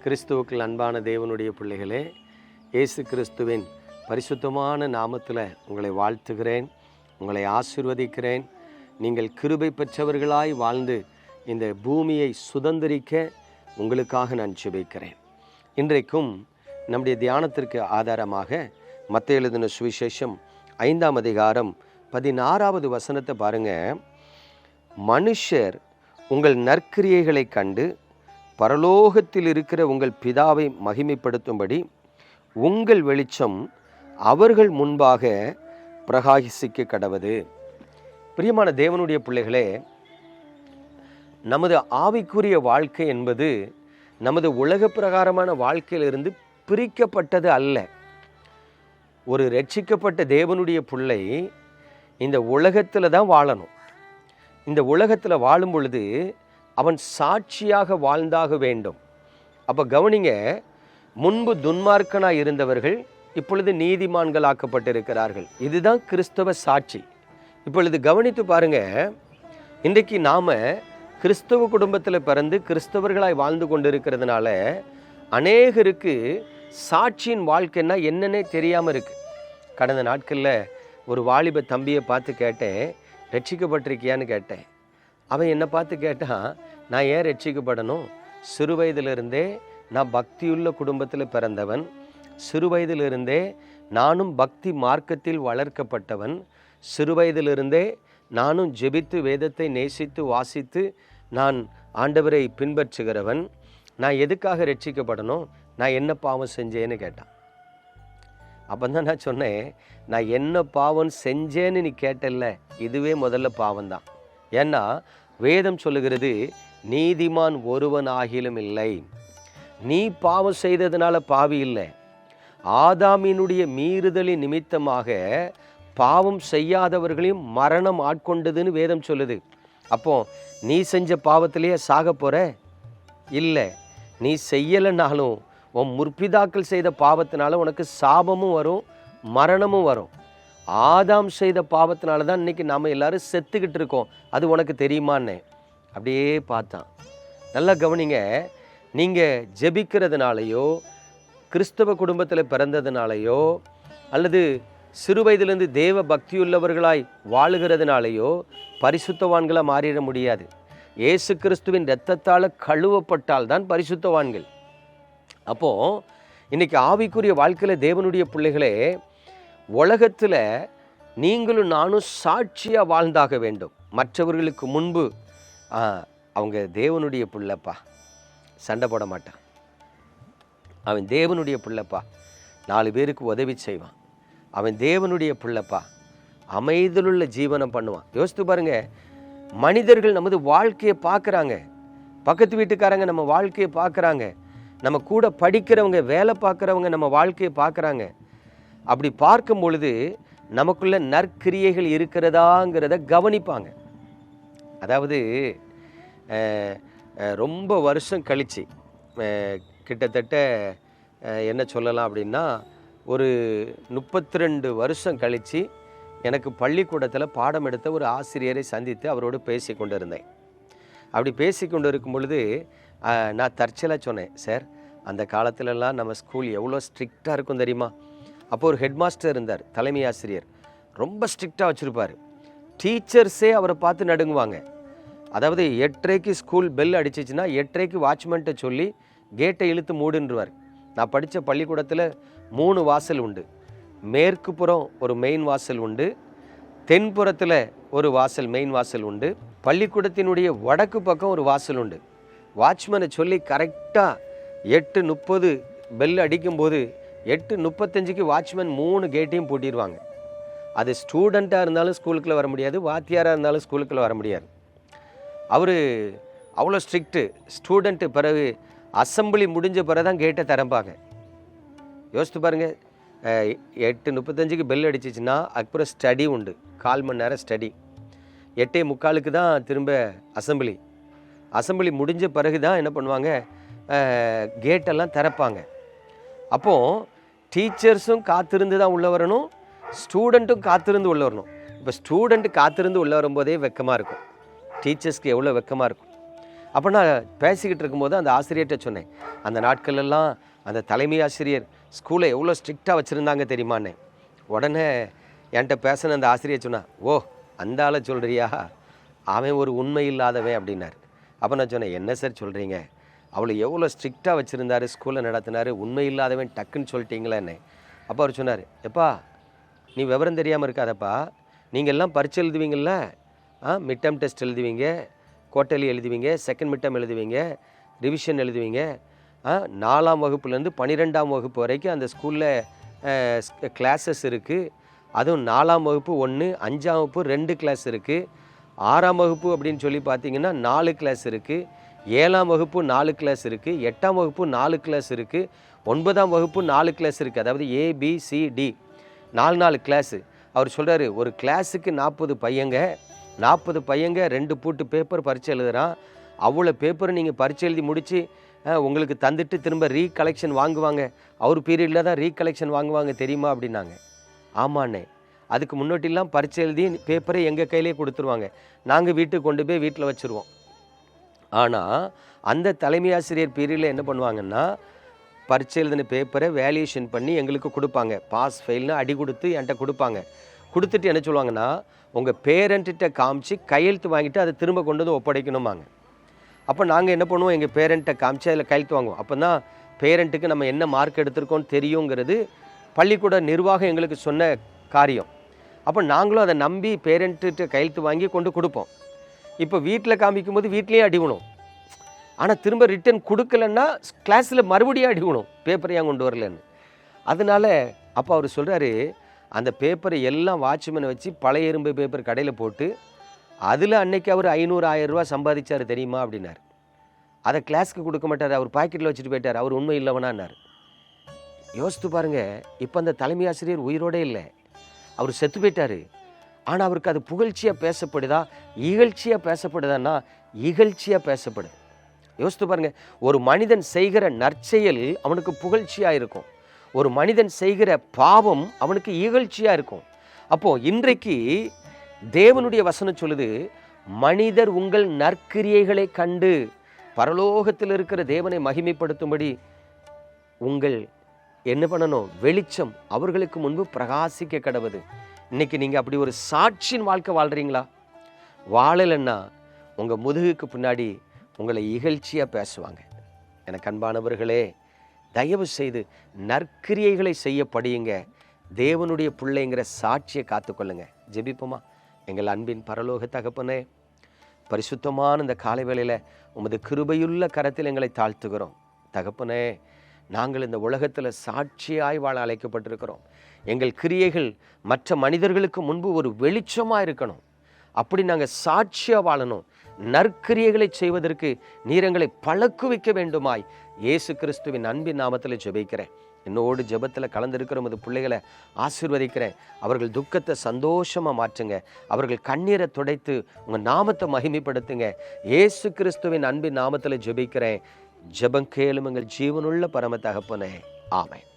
கிறிஸ்துவுக்குள் அன்பான தேவனுடைய பிள்ளைகளே, இயேசு கிறிஸ்துவின் பரிசுத்தமான நாமத்தில் உங்களை வாழ்த்துகிறேன், உங்களை ஆசீர்வதிக்கிறேன். நீங்கள் கிருபை பெற்றவர்களாய் வாழ்ந்து இந்த பூமியை சுதந்திரிக்க உங்களுக்காக நான் ஜெபிக்கிறேன். இன்றைக்கும் நம்முடைய தியானத்திற்கு ஆதாரமாக மத்தேயு எழுதின சுவிசேஷம் 5ஆம் அதிகாரம் 16வது வசனத்தை பாருங்க. மனுஷர் உங்கள் நற்கிரியைகளை கண்டு பரலோகத்தில் இருக்கிற உங்கள் பிதாவை மகிமைப்படுத்தும்படி உங்கள் வெளிச்சம் அவர்கள் முன்பாக பிரகாசிக்க கடவது. பிரியமான தேவனுடைய பிள்ளைகளே, நமது ஆவிக்குரிய வாழ்க்கை என்பது நமது உலக பிரகாரமான வாழ்க்கையிலிருந்து பிரிக்கப்பட்டது அல்ல. ஒரு ரட்சிக்கப்பட்ட தேவனுடைய பிள்ளை இந்த உலகத்தில் தான் வாழணும். இந்த உலகத்தில் வாழும் பொழுது அவன் சாட்சியாக வாழ்ந்தாக வேண்டும். அப்போ கவனிங்க, முன்பு துன்மார்க்கனாக இருந்தவர்கள் இப்பொழுது நீதிமான்கள் ஆக்கப்பட்டிருக்கிறார்கள். இதுதான் கிறிஸ்தவ சாட்சி. இப்பொழுது கவனித்து பாருங்க, இன்றைக்கு நாம் கிறிஸ்தவ குடும்பத்தில் பிறந்து கிறிஸ்தவர்களாய் வாழ்ந்து கொண்டிருக்கிறதுனால அநேகருக்கு சாட்சியின் வாழ்க்கைன்னா என்னன்னே தெரியாமல் இருக்குது. கடந்த நாட்களில் ஒரு வாலிப தம்பியை பார்த்து கேட்டேன், ரட்சிக்கப்பட்டிருக்கியான்னு கேட்டேன். அவன் என்னை பார்த்து கேட்டான், நான் ஏன் ரட்சிக்கப்படணும்? சிறு வயதிலிருந்தே நான் பக்தியுள்ள குடும்பத்தில் பிறந்தவன், சிறு வயதிலிருந்தே நானும் பக்தி மார்க்கத்தில் வளர்க்கப்பட்டவன், சிறு வயதிலிருந்தே நானும் ஜெபித்து வேதத்தை நேசித்து வாசித்து நான் ஆண்டவரை பின்பற்றுகிறவன். நான் எதுக்காக ரட்சிக்கப்படணும்? நான் என்ன பாவம் செஞ்சேன்னு கேட்டான். அப்போ தான் நான் சொன்னேன், நான் என்ன பாவம் செஞ்சேன்னு நீ கேட்டல்ல, இதுவே முதல்ல பாவம்தான். ஏன்னா வேதம் சொல்லுகிறது, நீதிமான் ஒருவன் ஆகிலும் இல்லை. நீ பாவம் செய்ததுனால பாவி இல்லை, ஆதாமினுடைய மீறுதலின் நிமித்தமாக பாவம் செய்யாதவர்களையும் மரணம் ஆட்கொண்டதுன்னு வேதம் சொல்லுது. அப்போ நீ செஞ்ச பாவத்திலேயே சாக போற இல்லை. நீ செய்யலைனாலும் உன் முற்பிதாக்கள் செய்த பாவத்தினால உனக்கு சாபமும் வரும், மரணமும் வரும். ஆதாம் செய்த பாவத்தினால தான் இன்னைக்கு நாம் எல்லாரும் செத்துக்கிட்டு இருக்கோம். அது உனக்கு தெரியுமான்னு அப்படியே பார்த்தான். நல்லா கவனிங்க, நீங்கள் ஜெபிக்கிறதுனாலையோ கிறிஸ்தவ குடும்பத்தில் பிறந்ததுனாலையோ அல்லது சிறு வயதிலிருந்து தேவ பக்தியுள்ளவர்களாய் வாழுகிறதுனாலையோ பரிசுத்தவான்களாக மாறிட முடியாது. இயேசு கிறிஸ்துவின் இரத்தத்தால் கழுவப்பட்டால் தான் பரிசுத்தவான்கள். அப்போது இன்றைக்கி ஆவிக்குரிய வாழ்க்கையில் தேவனுடைய பிள்ளைகளே, உலகத்தில் நீங்களும் நானும் சாட்சியாக வாழ்ந்தாக வேண்டும். மற்றவர்களுக்கு முன்பு அவங்க தேவனுடைய பிள்ளைப்பா, சண்டை போட மாட்டான், அவன் தேவனுடைய பிள்ளைப்பா, 4 பேருக்கு உதவி செய்வான், அவன் தேவனுடைய பிள்ளைப்பா, அமைதலுள்ள ஜீவனம் பண்ணுவான். யோசித்து பாருங்க, மனிதர்கள் நமது வாழ்க்கையை பார்க்குறாங்க, பக்கத்து வீட்டுக்காரங்க நம்ம வாழ்க்கையை பார்க்குறாங்க, நம்ம கூட படிக்கிறவங்க வேலை பார்க்குறவங்க நம்ம வாழ்க்கையை பார்க்குறாங்க. அப்படி பார்க்கும் பொழுது நமக்குள்ள நற்கிரியைகள் இருக்கிறதாங்கிறத கவனிப்பாங்க. அதாவது ரொம்ப வருஷம் கழித்து, கிட்டத்தட்ட என்ன சொல்லலாம் அப்படின்னா, ஒரு 32 வருஷம் கழித்து எனக்கு பள்ளிக்கூடத்தில் பாடம் எடுத்த ஒரு ஆசிரியரை சந்தித்து அவரோடு பேசி கொண்டு இருந்தேன். அப்படி பேசி கொண்டு இருக்கும் பொழுது நான் தற்செயலாக சொன்னேன், சார் அந்த காலத்துலலாம் நம்ம ஸ்கூல் எவ்வளோ ஸ்ட்ரிக்டாக இருக்கும் தெரியுமா? அப்போ ஒரு ஹெட் மாஸ்டர் இருந்தார், தலைமை ஆசிரியர், ரொம்ப ஸ்ட்ரிக்டாக வச்சுருப்பார். டீச்சர்ஸே அவரை பார்த்து நடுங்குவாங்க. அதாவது 8:30க்கு ஸ்கூல் பெல் அடிச்சிச்சுன்னா 8:30க்கு வாட்ச்மேன்ட்ட சொல்லி கேட்டை இழுத்து மூடுன்றுவார். நான் படித்த பள்ளிக்கூடத்தில் 3 வாசல் உண்டு. மேற்கு புறம் ஒரு மெயின் வாசல் உண்டு, தென்புறத்தில் ஒரு வாசல் மெயின் வாசல் உண்டு, பள்ளிக்கூடத்தினுடைய வடக்கு பக்கம் ஒரு வாசல் உண்டு. வாட்ச்மேனை சொல்லி கரெக்டாக 8:30 பெல் அடிக்கும்போது 8:35க்கு வாட்ச்மேன் 3 கேட்டையும் பூட்டிடுவாங்க. அது ஸ்டூடெண்ட்டாக இருந்தாலும் ஸ்கூலுக்குள்ளே வர முடியாது, வாத்தியாராக இருந்தாலும் ஸ்கூலுக்குள்ளே வர முடியாது. அவர் அவ்வளோ ஸ்ட்ரிக்ட்டு. ஸ்டூடெண்ட்டு பிறகு அசம்பிளி முடிஞ்ச பிறகு தான் கேட்டை திறப்பாங்க. யோசித்து பாருங்கள், 8:35க்கு பெல் அடிச்சிச்சின்னா அப்புறம் ஸ்டடி உண்டு, 1/4 மணி நேரம் ஸ்டடி. 8:45க்கு தான் திரும்ப அசம்பிளி முடிஞ்ச பிறகு தான் என்ன பண்ணுவாங்க, கேட்டெல்லாம் திறப்பாங்க. அப்போது டீச்சர்ஸும் காத்திருந்து தான் உள்ளே வரணும், ஸ்டூடெண்ட்டும் காத்திருந்து உள்ளே வரணும். இப்போ ஸ்டூடெண்ட்டு காத்திருந்து உள்ளே வரும்போதே வெக்கமாக இருக்கும், டீச்சர்ஸ்க்கு எவ்வளோ வெக்கமாக இருக்கும். அப்போ நான் பேசிக்கிட்டு இருக்கும்போது அந்த ஆசிரியர்கிட்ட சொன்னேன், அந்த நாட்களெல்லாம் அந்த தலைமை ஆசிரியர் ஸ்கூலை எவ்வளோ ஸ்ட்ரிக்டாக வச்சுருந்தாங்க தெரியுமான்னு. உடனே என்கிட்ட பேசின அந்த ஆசிரியர் சொன்னா, ஓ அந்த ஆளை சொல்கிறியா, அவன் ஒரு உண்மை இல்லாதவன் அப்படின்னார். அப்போ நான் சொன்னேன், என்ன சார் சொல்கிறீங்க, அவளை எவ்வளோ ஸ்ட்ரிக்டாக வச்சுருந்தாரு, ஸ்கூலில் நடத்தினார், உண்மை இல்லாதவன் டக்குன்னு சொல்லிட்டீங்களேன்னு. அப்போ அவர் சொன்னார், எப்பா நீ விவரம் தெரியாமல் இருக்காதப்பா, நீங்கள் எல்லாம் பரீட்சை எழுதுவீங்கள, மிட் டேர்ம் டெஸ்ட் எழுதுவீங்க, குவார்ட்டர்லி எழுதுவீங்க, செகண்ட் மிட் டேர்ம் எழுதுவீங்க, ரிவிஷன் எழுதுவீங்க. 4ஆம் வகுப்புலேருந்து 12ஆம் வகுப்பு வரைக்கும் அந்த ஸ்கூலில் கிளாஸஸ் இருக்குது. அதுவும் 4ஆம் வகுப்பு 1, 5ஆம் வகுப்பு 2 கிளாஸ் இருக்குது, 6ஆம் வகுப்பு அப்படின்னு சொல்லி பார்த்தீங்கன்னா 4 கிளாஸ் இருக்குது, 7ஆம் வகுப்பு 4 கிளாஸ் இருக்குது, 8ஆம் வகுப்பு 4 கிளாஸ் இருக்குது, 9ஆம் வகுப்பு 4 கிளாஸ் இருக்குது. அதாவது ABCD 4 கிளாஸு. அவர் சொல்கிறாரு, ஒரு கிளாஸுக்கு 40 பையங்க, 40 பையங்க 2 பூட்டு பேப்பர் பரீட்சை எழுதுகிறான். அவ்வளோ பேப்பர் நீங்கள் பரீட்சை எழுதி முடித்து உங்களுக்கு தந்துட்டு திரும்ப ரீகலெக்ஷன் வாங்குவாங்க, அவர் பீரியடில் தான் ரீகலெக்ஷன் வாங்குவாங்க தெரியுமா அப்படின்னாங்க. ஆமாண்ணே, அதுக்கு முன்னாடிலாம் பரீட்சை எழுதி பேப்பரை எங்கள் கையிலே கொடுத்துருவாங்க, நாங்கள் வீட்டுக்கு கொண்டு போய் வீட்டில் வச்சுருவோம். ஆனால் அந்த தலைமை ஆசிரியர் பீரியடில் என்ன பண்ணுவாங்கன்னா, பரீட்சை எழுதின பேப்பரை வேல்யூஷன் பண்ணி எங்களுக்கு கொடுப்பாங்க, பாஸ் ஃபெயில்னு அடி கொடுத்து என்கிட்ட கொடுப்பாங்க. கொடுத்துட்டு என்ன சொல்லுவாங்கன்னா, உங்கள் பேரண்ட்டிட்ட காமிச்சு கையெழுத்து வாங்கிட்டு அதை திரும்ப கொண்டு வந்து ஒப்படைக்கணுமாங்க. அப்போ நாங்கள் என்ன பண்ணுவோம், எங்கள் பேரண்ட்டை காமிச்சு அதில் கையெழுத்து வாங்குவோம். அப்போ தான் பேரண்ட்டுக்கு நம்ம என்ன மார்க் எடுத்திருக்கோன்னு தெரியுங்கிறது பள்ளிக்கூட நிர்வாகம் எங்களுக்கு சொன்ன காரியம். அப்போ நாங்களும் அதை நம்பி பேரண்ட்டு கையெழுத்து வாங்கி கொண்டு கொடுப்போம். இப்போ வீட்டில் காமிக்கும்போது வீட்லேயும் அடிக்கணும், ஆனால் திரும்ப ரிட்டன் கொடுக்கலன்னா கிளாஸில் மறுபடியும் அடிக்கணும், பேப்பரை ஏன் கொண்டு வரலன்னு. அதனால் அப்போ அவர் சொல்கிறாரு, அந்த பேப்பரை எல்லாம் வாட்ச்மேனை வச்சு பழைய இரும்பு பேப்பர் கடையில் போட்டு அதில் அன்னைக்கு அவர் 500-1000 ரூபா சம்பாதிச்சார் தெரியுமா அப்படின்னார். அதை கிளாஸுக்கு கொடுக்க மாட்டார், அவர் பாக்கெட்டில் வச்சுட்டு போயிட்டார், அவர் உண்மை இல்லவனான்னார். யோசித்து பாருங்கள், இப்போ அந்த தலைமை ஆசிரியர் உயிரோடே இல்லை, அவர் செத்து போயிட்டார். ஆனால் அவருக்கு அது புகழ்ச்சியாக பேசப்படுதா, இகழ்ச்சியாக பேசப்படுதான்னா இகழ்ச்சியாக பேசப்படுது. யோசித்து பாருங்கள், ஒரு மனிதன் செய்கிற நற்செயல் அவனுக்கு புகழ்ச்சியாக இருக்கும், ஒரு மனிதன் செய்கிற பாவம் அவனுக்கு இகழ்ச்சியாக இருக்கும். அப்போது இன்றைக்கு தேவனுடைய வசனம் சொல்லுது, மனிதர் உங்கள் நற்கிரியைகளை கண்டு பரலோகத்தில் இருக்கிற தேவனை மகிமைப்படுத்தும்படி உங்கள் என்ன பண்ணணும், வெளிச்சம் அவர்களுக்கு முன்பு பிரகாசிக்க கடவுது. இன்னைக்கு நீங்கள் அப்படி ஒரு சாட்சியின் வாழ்க்கை வாழ்கிறீங்களா? வாழலைன்னா உங்கள் முதுகுக்கு பின்னாடி உங்களை இகழ்ச்சியாக பேசுவாங்க. எனக்கு அன்பானவர்களே, தயவு செய்து நற்கிரியைகளை செய்ய படியுங்க, தேவனுடைய பிள்ளைங்கிற சாட்சியை காத்துக்கொள்ளுங்க. ஜெபிப்போமா? எங்கள் அன்பின் பரலோக தகப்பனே, பரிசுத்தமான இந்த காலை வேளையில் உமது கிருபையுள்ள கரத்தில் எங்களை தாழ்த்துகிறோம். தகப்பனே, நாங்கள் இந்த உலகத்தில் சாட்சியாய் வாழ அழைக்கப்பட்டிருக்கிறோம். எங்கள் கிரியைகள் மற்ற மனிதர்களுக்கு முன்பு ஒரு வெளிச்சமாக இருக்கணும், அப்படி நாங்கள் சாட்சியாக வாழணும். நற்கிரியைகளை செய்வதற்கு நீர் எங்களை பழக்குவிக்க வேண்டுமாய் இயேசு கிறிஸ்துவின் அன்பின் நாமத்தில் ஜெபிக்கிறேன். என்னோடு ஜெபத்தில் கலந்திருக்கிற உமது பிள்ளைகளை ஆசீர்வதிக்கிறேன். அவர்கள் துக்கத்தை சந்தோஷமாக மாற்றுங்க, அவர்கள் கண்ணீரை துடைத்து உங்கள் நாமத்தை மகிமைப்படுத்துங்க. இயேசு கிறிஸ்துவின் அன்பின் நாமத்தில் ஜெபிக்கிறேன். ஜெபம் கேளும் எங்கள் ஜீவனுள்ள பரம தகப்பனே. ஆமென்.